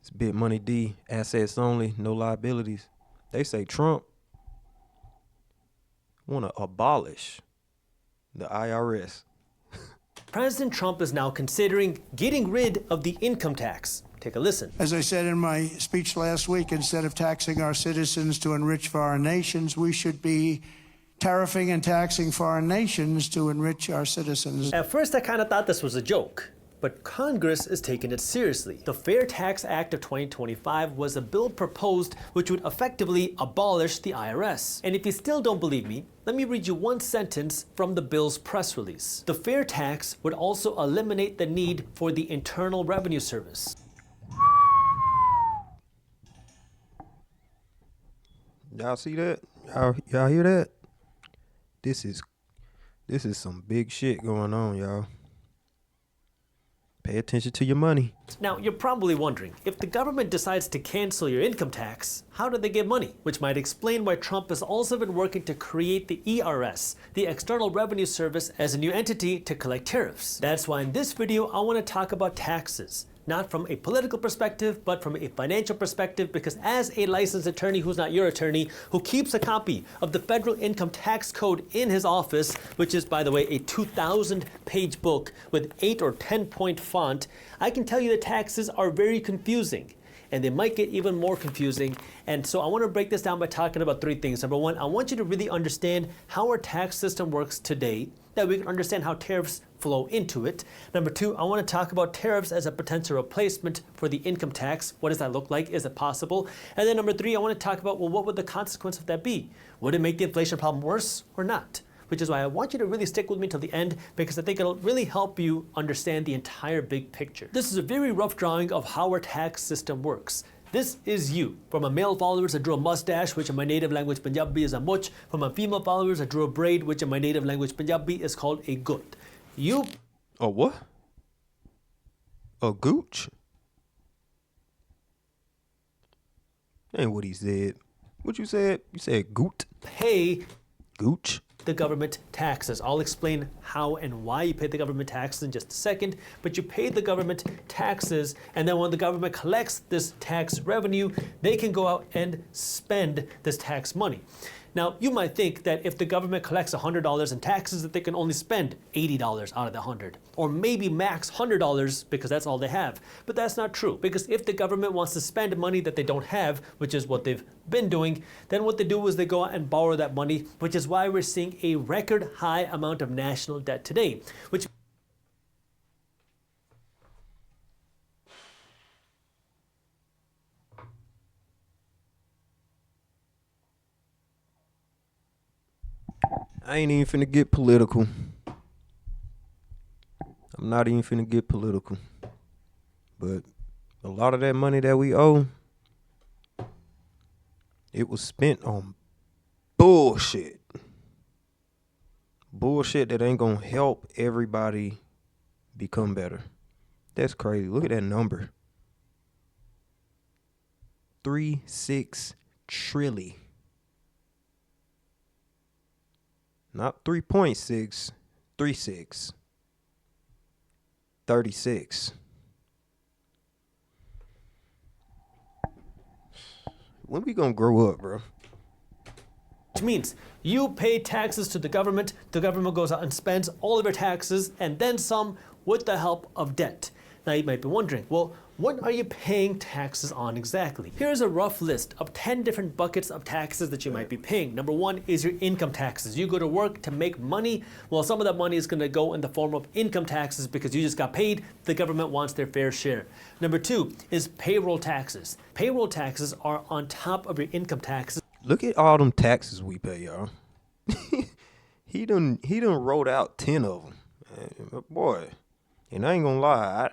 It's Big Money D, assets only, no liabilities. They say Trump want to abolish the IRS. President Trump is now considering getting rid of the income tax. Take a listen. As I said in my speech last week, instead of taxing our citizens to enrich foreign nations, we should be tariffing and taxing foreign nations to enrich our citizens. At first, I kind of thought this was a joke, but Congress is taking it seriously. The Fair Tax Act of 2025 was a bill proposed which would effectively abolish the IRS. And if you still don't believe me, let me read you one sentence from the bill's press release. The fair tax would also eliminate the need for the Internal Revenue Service. Y'all see that? Y'all hear that? This is some big shit going on, y'all. Pay attention to your money. Now, you're probably wondering, if the government decides to cancel your income tax, how do they get money? Which might explain why Trump has also been working to create the ERS, the External Revenue Service, as a new entity to collect tariffs. That's why in this video, I want to talk about taxes. Not from a political perspective, but from a financial perspective, because as a licensed attorney who's not your attorney, who keeps a copy of the federal income tax code in his office, which is, by the way, a 2,000-page book with 8 or 10-point font, I can tell you that taxes are very confusing. And they might get even more confusing. And so I want to break this down by talking about 3 things. Number 1, I want you to really understand how our tax system works today, that we can understand how tariffs flow into it. Number 2, I want to talk about tariffs as a potential replacement for the income tax. What does that look like? Is it possible? And then number 3, I want to talk about, well, what would the consequence of that be? Would it make the inflation problem worse or not? Which is why I want you to really stick with me till the end, because I think it'll really help you understand the entire big picture. This is a very rough drawing of how our tax system works. This is you. For my male followers, I drew a mustache, which in my native language Punjabi is a much. For my female followers, I drew a braid, which in my native language Punjabi is called a gut. You... A what? A gooch? Ain't what he said. What you said? You said goot? pay Gooch? the government taxes. I'll explain how and why you pay the government taxes in just a second, but you pay the government taxes, and then when the government collects this tax revenue, they can go out and spend this tax money. Now, you might think that if the government collects $100 in taxes, that they can only spend $80 out of the 100, or maybe max $100 because that's all they have. But that's not true, because if the government wants to spend money that they don't have, which is what they've been doing, then what they do is they go out and borrow that money, which is why we're seeing a record high amount of national debt today, which I ain't even finna get political. I'm not even finna get political. But a lot of that money that we owe, it was spent on bullshit. Bullshit that ain't gonna help everybody become better. That's crazy. Look at that number. 3.6 trillion. Not 3.6, 3.6. 36. When we gonna grow up, bro? which means you pay taxes to the government goes out and spends all of your taxes and then some with the help of debt. Now you might be wondering, well, what are you paying taxes on exactly? Here's a rough list of 10 different buckets of taxes that you might be paying. Number 1 is your income taxes. You go to work to make money. Well, some of that money is going to go in the form of income taxes because you just got paid. The government wants their fair share. Number 2 is payroll taxes. Payroll taxes are on top of your income taxes. Look at all them taxes we pay, y'all. He done wrote out 10 of them. Boy, and I ain't gonna lie,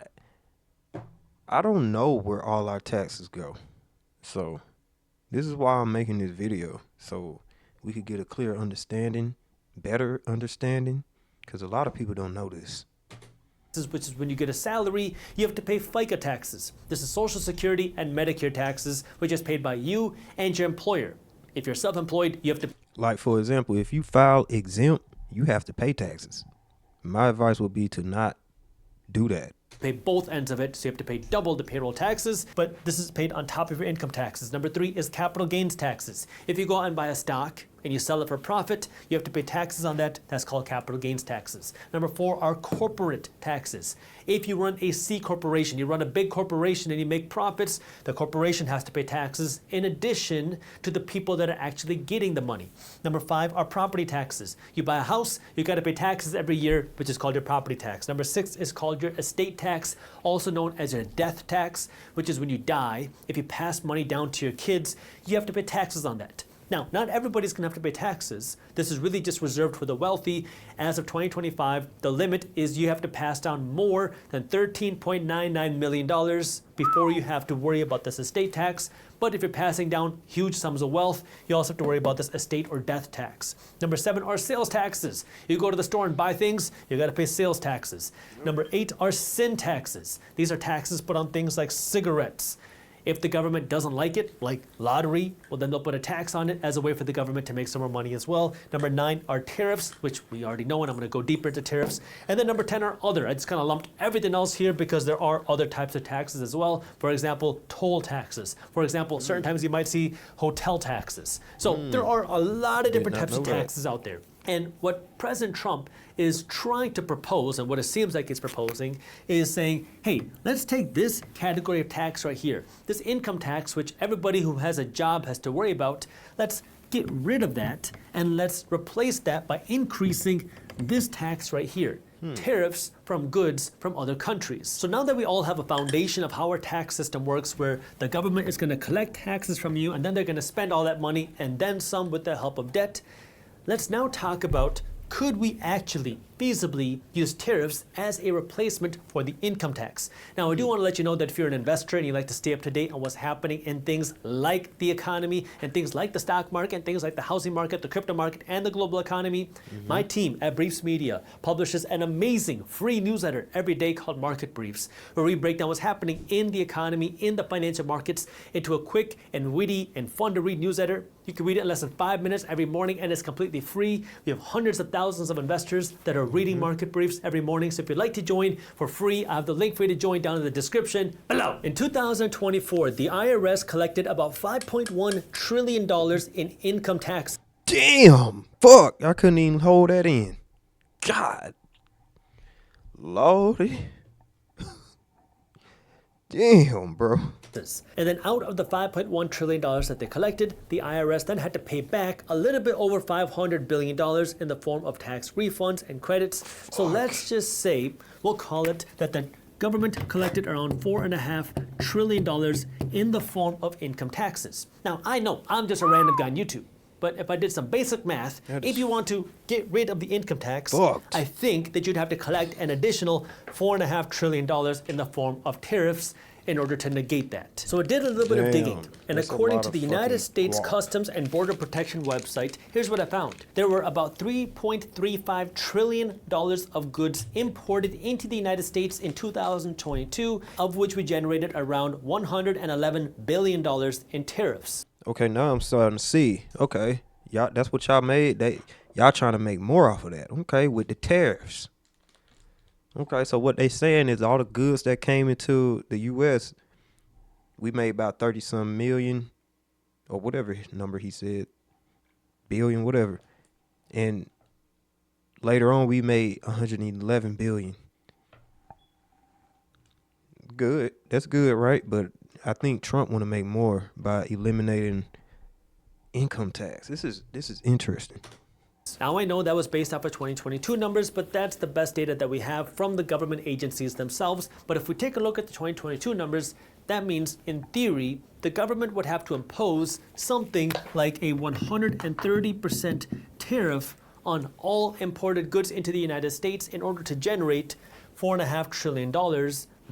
I don't know where all our taxes go. So this is why I'm making this video, so we could get a clear understanding, better understanding, because a lot of people don't know this. Which is when you get a salary, you have to pay FICA taxes. This is Social Security and Medicare taxes, which is paid by you and your employer. If you're self-employed, you have to... Like, for example, if you file exempt, you have to pay taxes. My advice would be to not do that. pay both ends of it, so you have to pay double the payroll taxes, but this is paid on top of your income taxes. Number 3 is capital gains taxes. If you go out and buy a stock and you sell it for profit, you have to pay taxes on that. That's called capital gains taxes. Number 4 are corporate taxes. If you run a C corporation, you run a big corporation and you make profits, the corporation has to pay taxes in addition to the people that are actually getting the money. Number 5 are property taxes. You buy a house, you got to pay taxes every year, which is called your property tax. Number 6 is called your estate tax, also known as your death tax, which is when you die. If you pass money down to your kids, you have to pay taxes on that. Now, not everybody's going to have to pay taxes. This is really just reserved for the wealthy. As of 2025, the limit is you have to pass down more than $13.99 million before you have to worry about this estate tax. But if you're passing down huge sums of wealth, you also have to worry about this estate or death tax. Number 7 are sales taxes. You go to the store and buy things, you got to pay sales taxes. Number 8 are sin taxes. These are taxes put on things like cigarettes. If the government doesn't like it, like lottery, well, then they'll put a tax on it as a way for the government to make some more money as well. Number 9 are tariffs, which we already know, and I'm going to go deeper into tariffs. And then number 10 are other. I just kind of lumped everything else here because there are other types of taxes as well. For example, toll taxes. For example, certain times you might see hotel taxes. So there are a lot of different types of taxes out there. And what President Trump is trying to propose, and what it seems like he's proposing, is saying, hey, let's take this category of tax right here, this income tax, which everybody who has a job has to worry about, let's get rid of that, and let's replace that by increasing this tax right here. Tariffs from goods from other countries. So now that we all have a foundation of how our tax system works, where the government is going to collect taxes from you, and then they're going to spend all that money, and then some with the help of debt, let's now talk about, could we actually feasibly use tariffs as a replacement for the income tax? Now, I do want to let you know that if you're an investor and you like to stay up to date on what's happening in things like the economy and things like the stock market and things like the housing market, the crypto market, and the global economy, my team at Briefs Media publishes an amazing free newsletter every day called Market Briefs, where we break down what's happening in the economy, in the financial markets, into a quick and witty and fun to read newsletter. You can read it in less than 5 minutes every morning, and it's completely free. We have hundreds of thousands of investors that are reading Market Briefs every morning. So if you'd like to join for free, I have the link for you to join down in the description below. In 2024, the IRS collected about $5.1 trillion in income tax. Damn, fuck, I couldn't even hold that in. God, Lordy. Damn, bro. And then out of the $5.1 trillion that they collected, the IRS then had to pay back a little bit over $500 billion in the form of tax refunds and credits. So let's just say, we'll call it that the government collected around $4.5 trillion in the form of income taxes. Now, I know I'm just a random guy on YouTube, but if I did some basic math, if you want to get rid of the income tax, I think that you'd have to collect an additional $4.5 trillion in the form of tariffs in order to negate that. So I did a little bit of digging, and according to the United States Customs and Border Protection website, here's what I found. There were about $3.35 trillion of goods imported into the United States in 2022, of which we generated around $111 billion in tariffs. Okay, now I'm starting to see. Okay, y'all, that's what y'all made. Y'all trying to make more off of that. Okay, with the tariffs. Okay, so what they saying is all the goods that came into the U.S., we made about 30-some million, or whatever number he said, billion, whatever. And later on, we made 111 billion. Good. That's good, right? But I think Trump want to make more by eliminating income tax. This is interesting. Now I know that was based off of 2022 numbers, but that's the best data that we have from the government agencies themselves. But if we take a look at the 2022 numbers, that means, in theory, the government would have to impose something like a 130% tariff on all imported goods into the United States in order to generate $4.5 trillion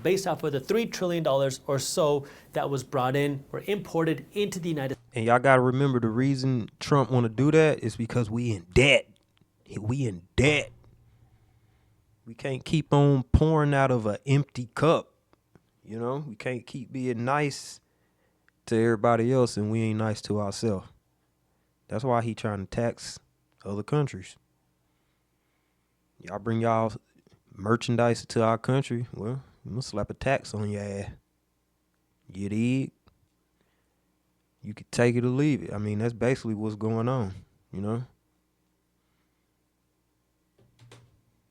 based off of the $3 trillion or so that was brought in or imported into the United States. And y'all got to remember, the reason Trump want to do that is because we in debt. We in debt. We can't keep on pouring out of an empty cup. You know, we can't keep being nice to everybody else and we ain't nice to ourselves. That's why he trying to tax other countries. Y'all bring y'all merchandise to our country, well, I'm gonna slap a tax on your ass. You dig? You could take it or leave it. I mean, that's basically what's going on, you know?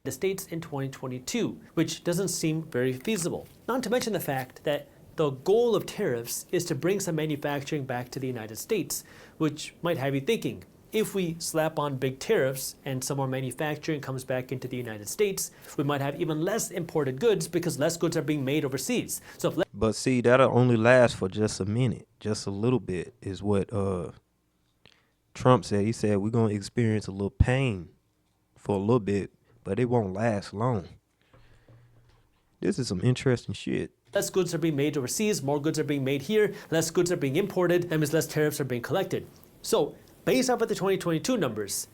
The States in 2022, which doesn't seem very feasible. Not to mention the fact that the goal of tariffs is to bring some manufacturing back to the United States, which might have you thinking, if we slap on big tariffs and some more manufacturing comes back into the United States, we might have even less imported goods because less goods are being made overseas. But see, that'll only last for just a minute, just a little bit, is what Trump said. He said we're gonna experience a little pain for a little bit, but it won't last long. This is some interesting shit. Less goods are being made overseas, more goods are being made here, less goods are being imported, that means less tariffs are being collected. So, based off of the 2022 numbers,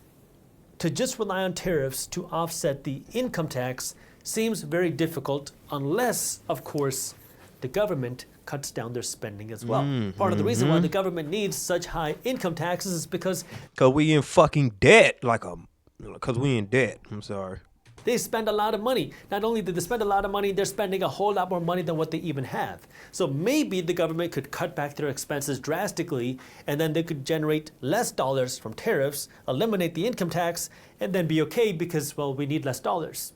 to just rely on tariffs to offset the income tax seems very difficult unless, of course, the government cuts down their spending as well. Part of the reason why the government needs such high income taxes is because we in fucking debt, because we in debt. I'm sorry. they spend a lot of money. Not only do they spend a lot of money, they're spending a whole lot more money than what they even have. So maybe the government could cut back their expenses drastically, and then they could generate less dollars from tariffs, eliminate the income tax, and then be okay because, well, we need less dollars.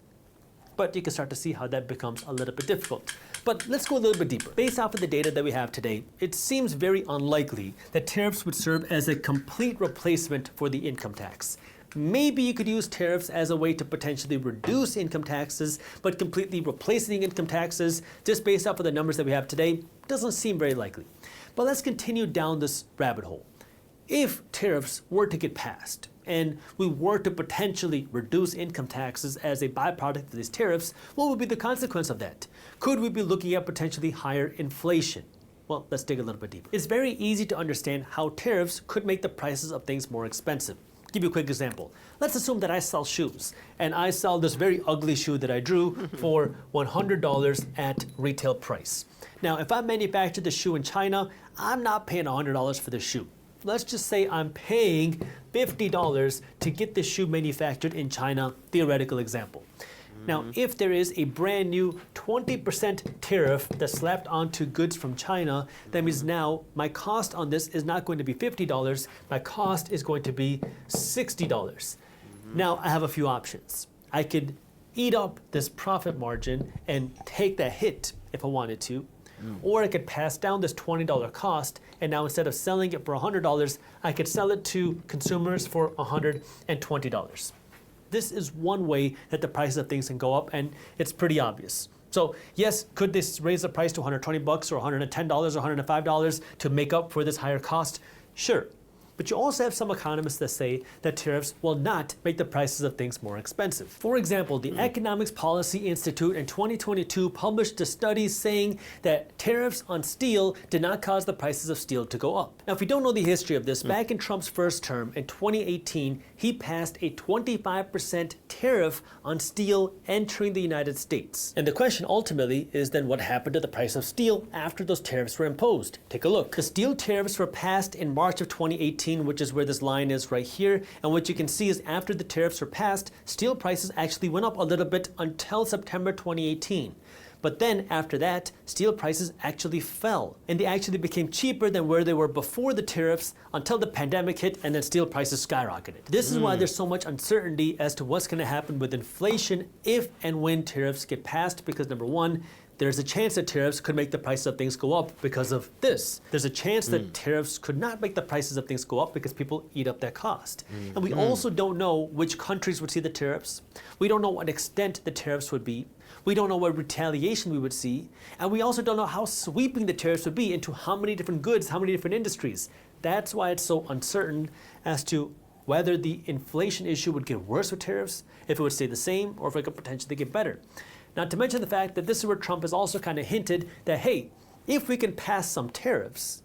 But you can start to see how that becomes a little bit difficult. But let's go a little bit deeper. Based off of the data that we have today, it seems very unlikely that tariffs would serve as a complete replacement for the income tax. Maybe you could use tariffs as a way to potentially reduce income taxes, but completely replacing income taxes, just based off of the numbers that we have today, doesn't seem very likely. But let's continue down this rabbit hole. If tariffs were to get passed, and we were to potentially reduce income taxes as a byproduct of these tariffs, what would be the consequence of that? Could we be looking at potentially higher inflation? Well, let's dig a little bit deeper. It's very easy to understand how tariffs could make the prices of things more expensive. Give you a quick example. Let's assume that I sell shoes, and I sell this very ugly shoe that I drew for $100 at retail price. Now, if I manufacture the shoe in China, I'm not paying $100 for the shoe. Let's just say I'm paying $50 to get the shoe manufactured in China, theoretical example. Now, if there is a brand new 20% tariff that's slapped onto goods from China, that means now my cost on this is not going to be $50, my cost is going to be $60. Now, I have a few options. I could eat up this profit margin and take that hit if I wanted to, or I could pass down this $20 cost, and now instead of selling it for $100, I could sell it to consumers for $120. This is one way that the prices of things can go up, and it's pretty obvious. So yes, could this raise the price to $120 or $110 or $105 to make up for this higher cost? Sure. But you also have some economists that say that tariffs will not make the prices of things more expensive. For example, the Economics Policy Institute in 2022 published a study saying that tariffs on steel did not cause the prices of steel to go up. Now, if we don't know the history of this, back in Trump's first term in 2018, he passed a 25% tariff on steel entering the United States. And the question ultimately is then what happened to the price of steel after those tariffs were imposed? Take a look. The steel tariffs were passed in March of 2018, which is where this line is right here. And what you can see is after the tariffs were passed, steel prices actually went up a little bit until September 2018. But then after that, steel prices actually fell, and they actually became cheaper than where they were before the tariffs until the pandemic hit, and then steel prices skyrocketed. This is why there's so much uncertainty as to what's going to happen with inflation if and when tariffs get passed, because number one, there's a chance that tariffs could make the price of things go up because of this. There's a chance that tariffs could not make the prices of things go up because people eat up that cost. And we also don't know which countries would see the tariffs. We don't know what extent the tariffs would be. We don't know what retaliation we would see. And we also don't know how sweeping the tariffs would be into how many different goods, how many different industries. That's why it's so uncertain as to whether the inflation issue would get worse with tariffs, if it would stay the same, or if it could potentially get better. Not to mention the fact that this is where Trump has also kind of hinted that, hey, if we can pass some tariffs,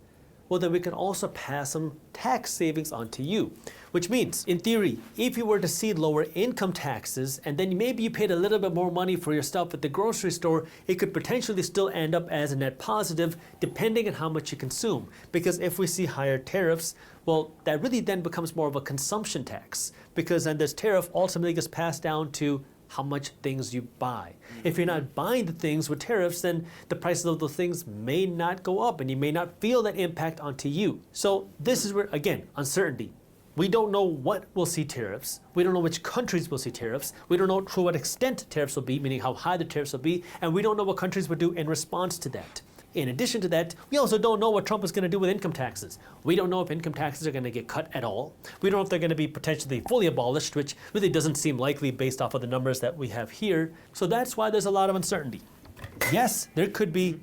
well, then we can also pass some tax savings onto you. Which means, in theory, if you were to see lower income taxes, and then maybe you paid a little bit more money for your stuff at the grocery store, it could potentially still end up as a net positive, depending on how much you consume. Because if we see higher tariffs, well, that really then becomes more of a consumption tax, because then this tariff ultimately gets passed down to how much things you buy. If you're not buying the things with tariffs, then the prices of those things may not go up and you may not feel that impact onto you. So this is where, again, uncertainty. We don't know what will see tariffs. We don't know which countries will see tariffs. We don't know to what extent tariffs will be, meaning how high the tariffs will be, and we don't know what countries will do in response to that. In addition to that, we also don't know what Trump is going to do with income taxes. We don't know if income taxes are going to get cut at all. We don't know if they're going to be potentially fully abolished, which really doesn't seem likely based off of the numbers that we have here. So that's why there's a lot of uncertainty. Yes, there could be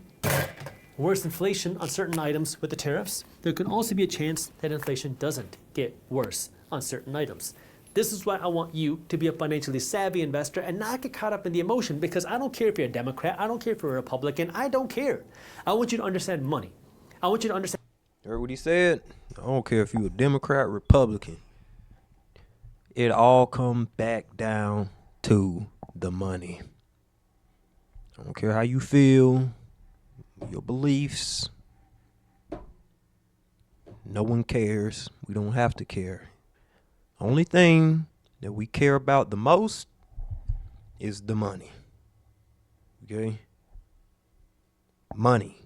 worse inflation on certain items with the tariffs. There could also be a chance that inflation doesn't get worse on certain items. This is why I want you to be a financially savvy investor and not get caught up in the emotion, because I don't care if you're a Democrat, I don't care if you're a Republican, I don't care. I want you to understand money. I want you to understand. Heard what he said? I don't care if you're a Democrat, Republican. It all comes back down to the money. I don't care how you feel, your beliefs. No one cares. We don't have to care. Only thing that we care about the most is the money. Okay? Money.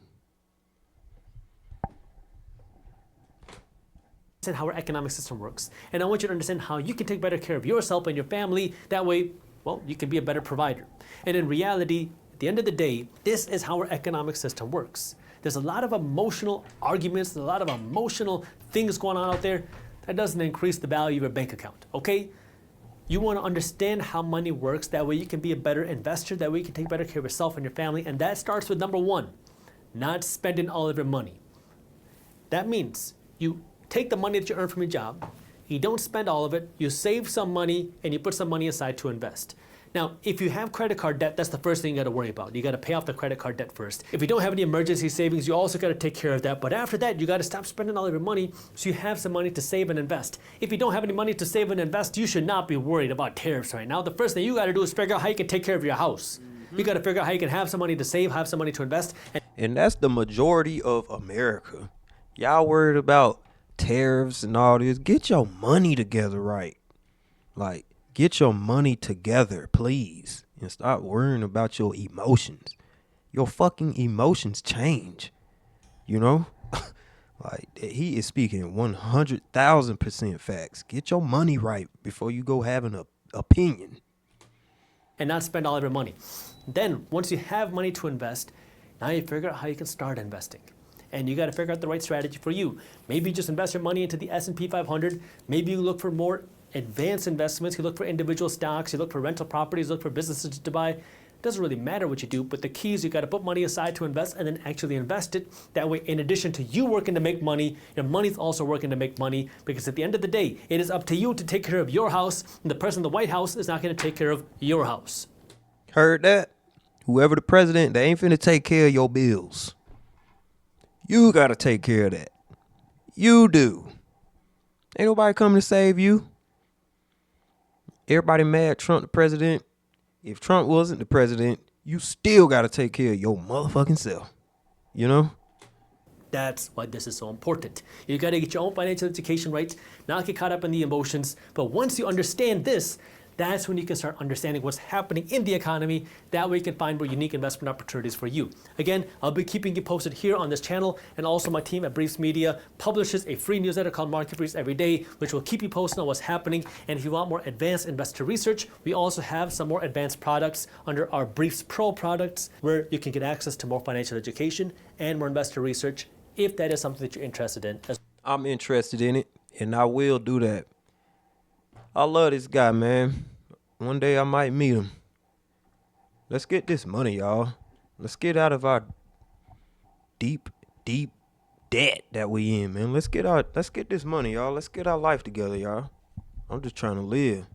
Understand how our economic system works. And I want you to understand how you can take better care of yourself and your family. That way, well, you can be a better provider. And in reality, at the end of the day, this is how our economic system works. There's a lot of emotional arguments, a lot of emotional things going on out there. That doesn't increase the value of your bank account, okay? You want to understand how money works. That way you can be a better investor. That way you can take better care of yourself and your family. And that starts with number one, not spending all of your money. That means you take the money that you earn from your job, you don't spend all of it, you save some money, and you put some money aside to invest. Now, if you have credit card debt, that's the first thing you got to worry about. You got to pay off the credit card debt first. If you don't have any emergency savings, you also got to take care of that. But after that, you got to stop spending all of your money so you have some money to save and invest. If you don't have any money to save and invest, you should not be worried about tariffs right now. The first thing you got to do is figure out how you can take care of your house. You got to figure out how you can have some money to save, have some money to invest. And that's the majority of America. Y'all worried about tariffs and all this. Get your money together right. Like, get your money together, please. And stop worrying about your emotions. Your fucking emotions change. You know? Like, he is speaking 100,000% facts. Get your money right before you go have an opinion. And not spend all of your money. Then, once you have money to invest, now you figure out how you can start investing. And you got to figure out the right strategy for you. Maybe you just invest your money into the S&P 500. Maybe you look for more advanced investments. You look for individual stocks. You look for rental properties. You look for businesses to buy. It doesn't really matter what you do, but the key is you got to put money aside to invest and then actually invest it. That way, in addition to you working to make money, your money's also working to make money, because at the end of the day, it is up to you to take care of your house, and the person in the White House is not going to take care of your house. Heard that? Whoever the president, they ain't finna take care of your bills. You gotta take care of that. You do. Ain't nobody coming to save you. Everybody mad Trump the president. If Trump wasn't the president, you still gotta take care of your motherfucking self. You know? That's why this is so important. You got to get your own financial education right, not get caught up in the emotions. But once you understand this, that's when you can start understanding what's happening in the economy. That way you can find more unique investment opportunities for you. Again, I'll be keeping you posted here on this channel, and also my team at Briefs Media publishes a free newsletter called Market Briefs every day, which will keep you posted on what's happening. And if you want more advanced investor research, we also have some more advanced products under our Briefs Pro products, where you can get access to more financial education and more investor research, if that is something that you're interested in. I'm interested in it, and I will do that. I love this guy, man. One day I might meet him. Let's get this money, y'all. Let's get out of our deep debt that we in, man. Let's get this money, y'all. Let's get our life together, y'all. I'm just trying to live.